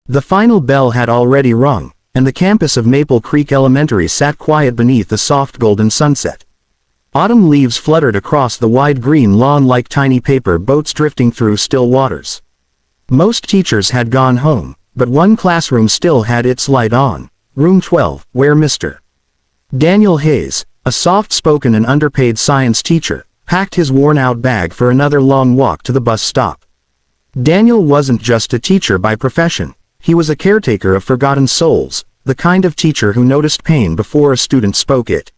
The final bell had already rung, and the campus of Maple Creek Elementary sat quiet beneath the soft golden sunset. Autumn leaves fluttered across the wide green lawn like tiny paper boats drifting through still waters. Most teachers had gone home, but one classroom still had its light on. Room 12, where Mr. Daniel Hayes, a soft-spoken and underpaid science teacher, packed his worn-out bag for another long walk to the bus stop. Daniel wasn't just a teacher by profession. He was a caretaker of forgotten souls, the kind of teacher who noticed pain before a student spoke it.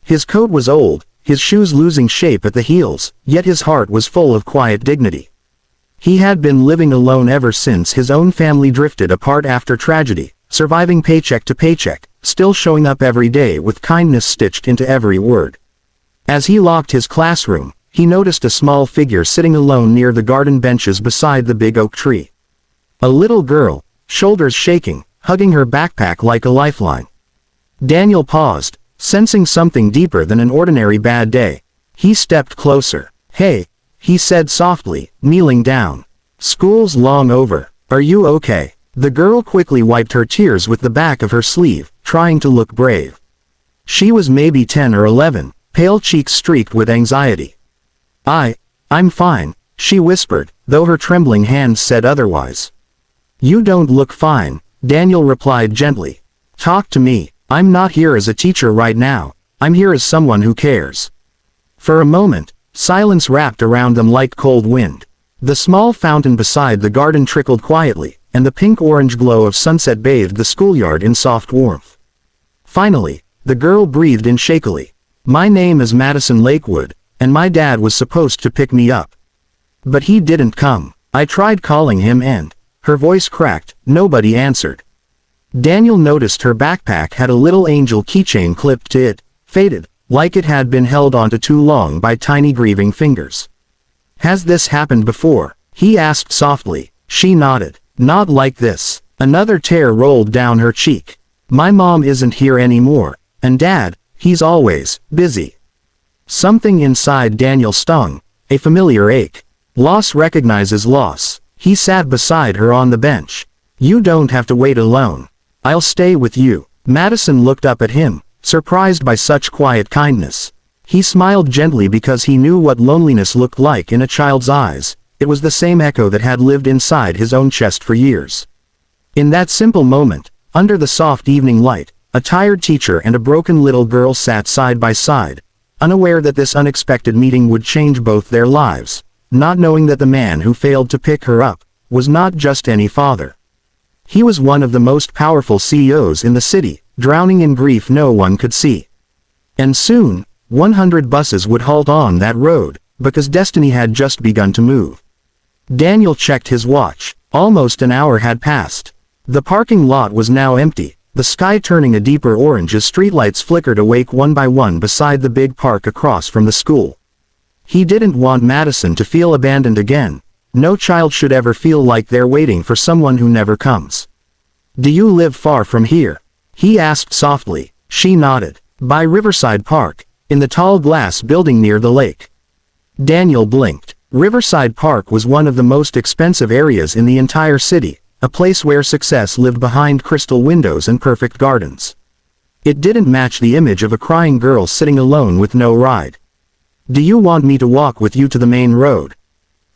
His coat was old, his shoes losing shape at the heels, yet his heart was full of quiet dignity. He had been living alone ever since his own family drifted apart after tragedy, surviving paycheck to paycheck, still showing up every day with kindness stitched into every word. As he locked his classroom, he noticed a small figure sitting alone near the garden benches beside the big oak tree. A little girl, shoulders shaking, hugging her backpack like a lifeline. Daniel paused, sensing something deeper than an ordinary bad day. He stepped closer. "Hey," he said softly, kneeling down. "School's long over. Are you okay?" The girl quickly wiped her tears with the back of her sleeve, trying to look brave. She was maybe 10 or 11, pale cheeks streaked with anxiety. I'm fine," she whispered, though her trembling hands said otherwise. "You don't look fine," Daniel replied gently. "Talk to me. I'm not here as a teacher right now. I'm here as someone who cares." For a moment, silence wrapped around them like cold wind. The small fountain beside the garden trickled quietly, and the pink-orange glow of sunset bathed the schoolyard in soft warmth. Finally, the girl breathed in shakily. "My name is Madison Lakewood, and my dad was supposed to pick me up. But he didn't come. I tried calling him and..." Her voice cracked, nobody answered. Daniel noticed her backpack had a little angel keychain clipped to it, faded, like it had been held onto too long by tiny grieving fingers. "Has this happened before?" he asked softly. She nodded. "Not like this." Another tear rolled down her cheek. "My mom isn't here anymore, and Dad, he's always busy." Something inside Daniel stung, a familiar ache. Loss recognizes loss. He sat beside her on the bench. "You don't have to wait alone. I'll stay with you." Madison looked up at him, surprised by such quiet kindness. He smiled gently because he knew what loneliness looked like in a child's eyes. It was the same echo that had lived inside his own chest for years. In that simple moment, under the soft evening light, a tired teacher and a broken little girl sat side by side, unaware that this unexpected meeting would change both their lives, not knowing that the man who failed to pick her up was not just any father. He was one of the most powerful CEOs in the city, drowning in grief no one could see. And soon, 100 buses would halt on that road, because destiny had just begun to move. Daniel checked his watch. Almost an hour had passed. The parking lot was now empty, the sky turning a deeper orange as streetlights flickered awake one by one beside the big park across from the school. He didn't want Madison to feel abandoned again. No child should ever feel like they're waiting for someone who never comes. "Do you live far from here?" he asked softly. She nodded. "By Riverside Park, in the tall glass building near the lake." Daniel blinked. Riverside Park was one of the most expensive areas in the entire city, a place where success lived behind crystal windows and perfect gardens. It didn't match the image of a crying girl sitting alone with no ride. "Do you want me to walk with you to the main road?"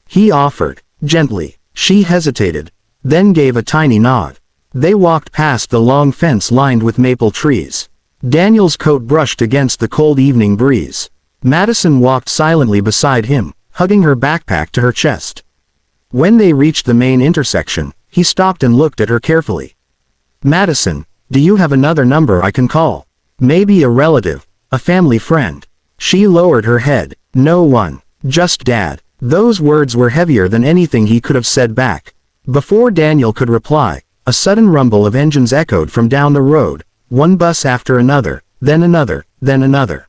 he offered, gently. She hesitated, then gave a tiny nod. They walked past the long fence lined with maple trees. Daniel's coat brushed against the cold evening breeze. Madison walked silently beside him, hugging her backpack to her chest. When they reached the main intersection, he stopped and looked at her carefully. "Madison, do you have another number I can call? Maybe a relative, a family friend?" She lowered her head. "No one. Just Dad." Those words were heavier than anything he could have said back. Before Daniel could reply, a sudden rumble of engines echoed from down the road, one bus after another, then another, then another.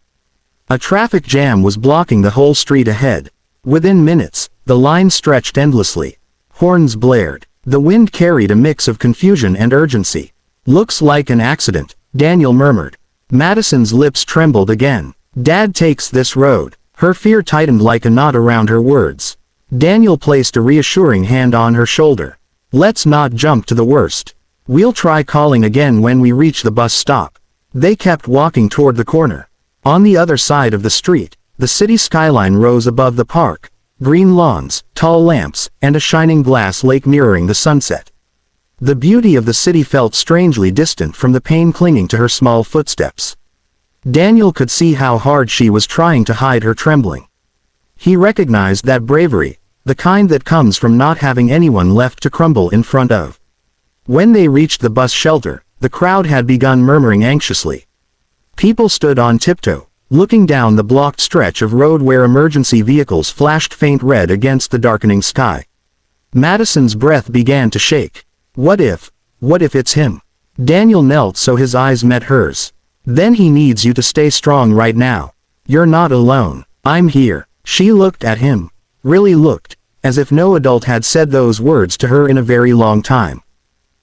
A traffic jam was blocking the whole street ahead. Within minutes, the line stretched endlessly. Horns blared. The wind carried a mix of confusion and urgency. "Looks like an accident," Daniel murmured. Madison's lips trembled again. "Dad takes this road." Her fear tightened like a knot around her words. Daniel placed a reassuring hand on her shoulder. Let's not jump to the worst. We'll try calling again when we reach the bus stop. They kept walking toward the corner. On the other side of the street, the city skyline rose above the park. Green lawns, tall lamps, and a shining glass lake mirroring the sunset. The beauty of the city felt strangely distant from the pain clinging to her small footsteps. Daniel could see how hard she was trying to hide her trembling. He recognized that bravery, the kind that comes from not having anyone left to crumble in front of. When they reached the bus shelter, the crowd had begun murmuring anxiously. People stood on tiptoe, looking down the blocked stretch of road where emergency vehicles flashed faint red against the darkening sky. Madison's breath began to shake. What if it's him? Daniel knelt so his eyes met hers. Then he needs you to stay strong right now. You're not alone. I'm here. She looked at him. Really looked, as if no adult had said those words to her in a very long time.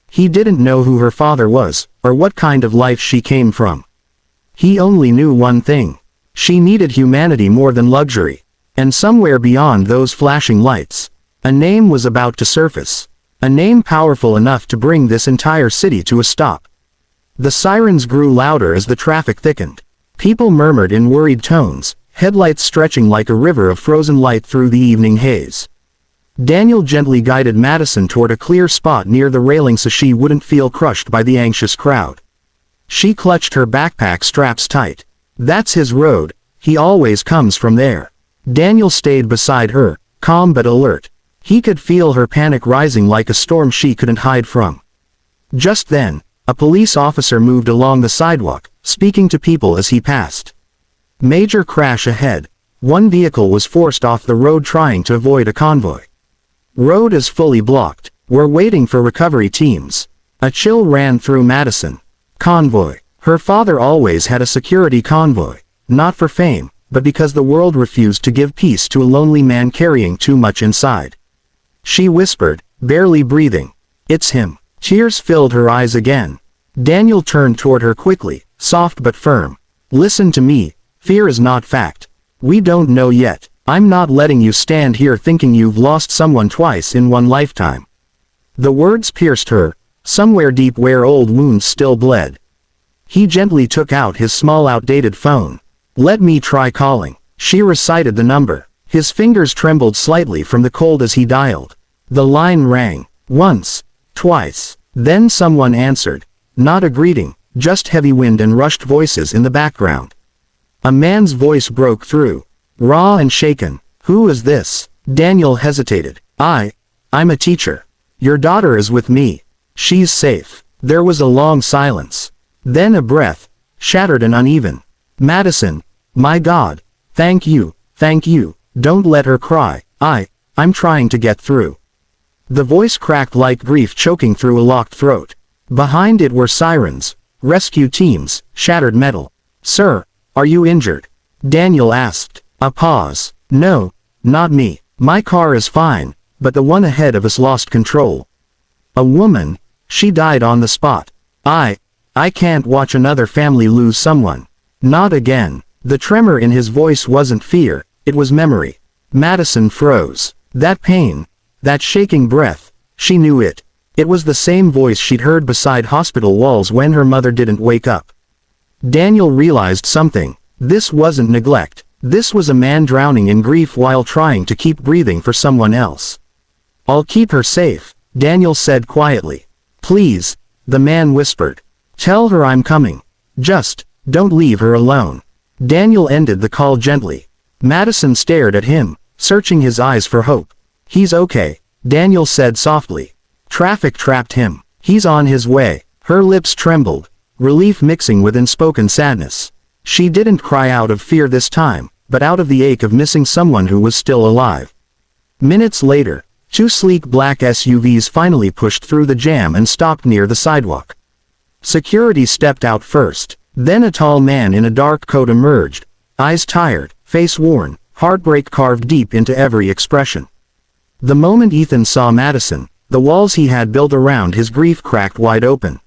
He didn't know who her father was, or what kind of life she came from. He only knew one thing. She needed humanity more than luxury. And somewhere beyond those flashing lights, a name was about to surface. A name powerful enough to bring this entire city to a stop. The sirens grew louder as the traffic thickened. People murmured in worried tones, headlights stretching like a river of frozen light through the evening haze. Daniel gently guided Madison toward a clear spot near the railing so she wouldn't feel crushed by the anxious crowd. She clutched her backpack straps tight. That's his road, he always comes from there. Daniel stayed beside her, calm but alert. He could feel her panic rising like a storm she couldn't hide from. Just then, a police officer moved along the sidewalk, speaking to people as he passed. Major crash ahead. One vehicle was forced off the road trying to avoid a convoy. Road is fully blocked. We're waiting for recovery teams. A chill ran through Madison. Convoy. Her father always had a security convoy. Not for fame, but because the world refused to give peace to a lonely man carrying too much inside. She whispered, barely breathing. It's him. Tears filled her eyes again. Daniel turned toward her quickly, soft but firm. Listen to me. Fear is not fact. We don't know yet. I'm not letting you stand here thinking you've lost someone twice in one lifetime. The words pierced her, somewhere deep where old wounds still bled. He gently took out his small outdated phone. Let me try calling. She recited the number. His fingers trembled slightly from the cold as he dialed. The line rang. Once. Twice. Then someone answered. Not a greeting, just heavy wind and rushed voices in the background. A man's voice broke through. Raw and shaken. Who is this? Daniel hesitated. I'm a teacher. Your daughter is with me. She's safe. There was a long silence. Then a breath, shattered and uneven. Madison. My God. Thank you. Don't let her cry. I'm trying to get through. The voice cracked like grief choking through a locked throat. Behind it were sirens, rescue teams, shattered metal. Sir, are you injured? Daniel asked. A pause. No, not me. My car is fine, but the one ahead of us lost control. A woman. She died on the spot. I can't watch another family lose someone. Not again. The tremor in his voice wasn't fear, it was memory. Madison froze. That pain, that shaking breath, she knew it. It was the same voice she'd heard beside hospital walls when her mother didn't wake up. Daniel realized something. This wasn't neglect. This was a man drowning in grief while trying to keep breathing for someone else. I'll keep her safe, Daniel said quietly. Please, the man whispered. Tell her I'm coming. Just, don't leave her alone. Daniel ended the call gently. Madison stared at him, searching his eyes for hope. He's okay, Daniel said softly. Traffic trapped him. He's on his way. Her lips trembled, relief mixing with unspoken sadness. She didn't cry out of fear this time, but out of the ache of missing someone who was still alive. Minutes later, two sleek black SUVs finally pushed through the jam and stopped near the sidewalk. Security stepped out first. Then a tall man in a dark coat emerged, eyes tired, face worn, heartbreak carved deep into every expression. The moment Ethan saw Madison, the walls he had built around his grief cracked wide open.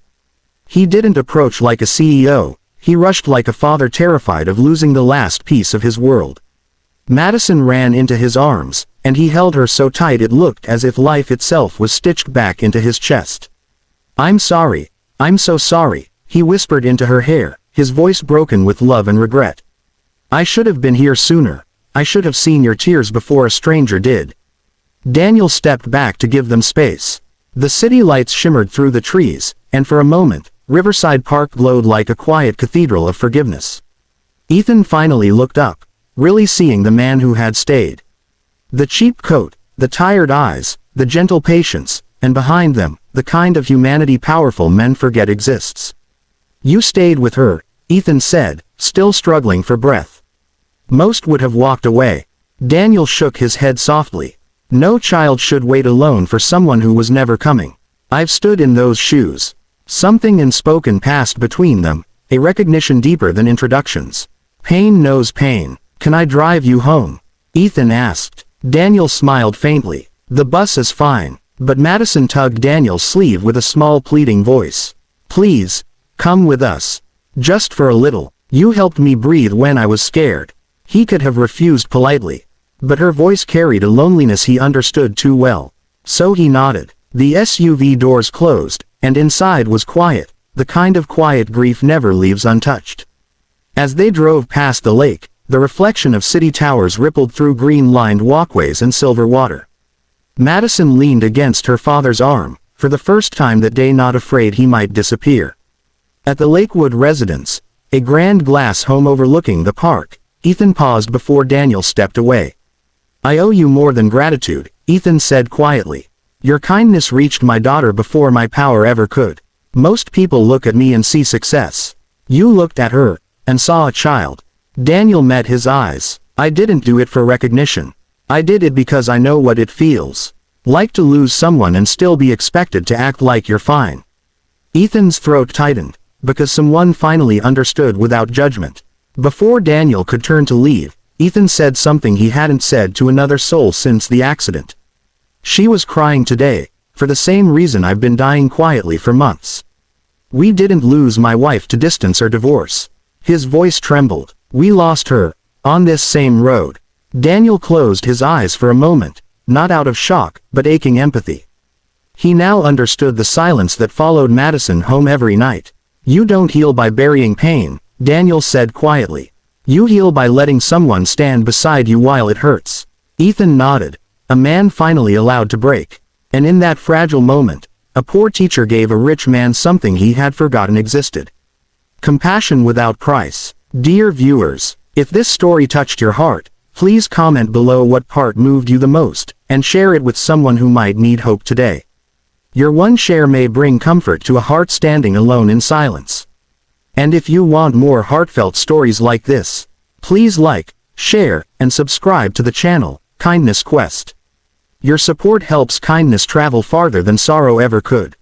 He didn't approach like a CEO, he rushed like a father terrified of losing the last piece of his world. Madison ran into his arms, and he held her so tight it looked as if life itself was stitched back into his chest. "I'm sorry. I'm so sorry," he whispered into her hair, his voice broken with love and regret. "I should have been here sooner. I should have seen your tears before a stranger did." Daniel stepped back to give them space. The city lights shimmered through the trees, and for a moment, Riverside Park glowed like a quiet cathedral of forgiveness. Ethan finally looked up, really seeing the man who had stayed. The cheap coat, the tired eyes, the gentle patience, and behind them, the kind of humanity powerful men forget exists. "You stayed with her," Ethan said, still struggling for breath. "Most would have walked away." Daniel shook his head softly. "No child should wait alone for someone who was never coming. I've stood in those shoes." Something unspoken passed between them, a recognition deeper than introductions. "Pain knows pain. Can I drive you home?" Ethan asked. Daniel smiled faintly. "The bus is fine." But Madison tugged Daniel's sleeve with a small pleading voice. "Please, come with us. Just for a little. You helped me breathe when I was scared." He could have refused politely, but her voice carried a loneliness he understood too well. So he nodded. The SUV doors closed, and inside was quiet, the kind of quiet grief never leaves untouched. As they drove past the lake, the reflection of city towers rippled through green-lined walkways and silver water. Madison leaned against her father's arm, for the first time that day not afraid he might disappear. At the Lakewood residence, a grand glass home overlooking the park, Ethan paused before Daniel stepped away. "I owe you more than gratitude," Ethan said quietly. "Your kindness reached my daughter before my power ever could. Most people look at me and see success. You looked at her, and saw a child." Daniel met his eyes. "I didn't do it for recognition. I did it because I know what it feels like to lose someone and still be expected to act like you're fine." Ethan's throat tightened, because someone finally understood without judgment. Before Daniel could turn to leave, Ethan said something he hadn't said to another soul since the accident. "She was crying today, for the same reason I've been dying quietly for months. We didn't lose my wife to distance or divorce." His voice trembled. "We lost her, on this same road." Daniel closed his eyes for a moment, not out of shock, but aching empathy. He now understood the silence that followed Madison home every night. "You don't heal by burying pain," Daniel said quietly. "You heal by letting someone stand beside you while it hurts." Ethan nodded. A man finally allowed to break. And in that fragile moment, a poor teacher gave a rich man something he had forgotten existed. Compassion without price. Dear viewers, if this story touched your heart, please comment below what part moved you the most, and share it with someone who might need hope today. Your one share may bring comfort to a heart standing alone in silence. And if you want more heartfelt stories like this, please like, share, and subscribe to the channel, Kindness Quest. Your support helps kindness travel farther than sorrow ever could.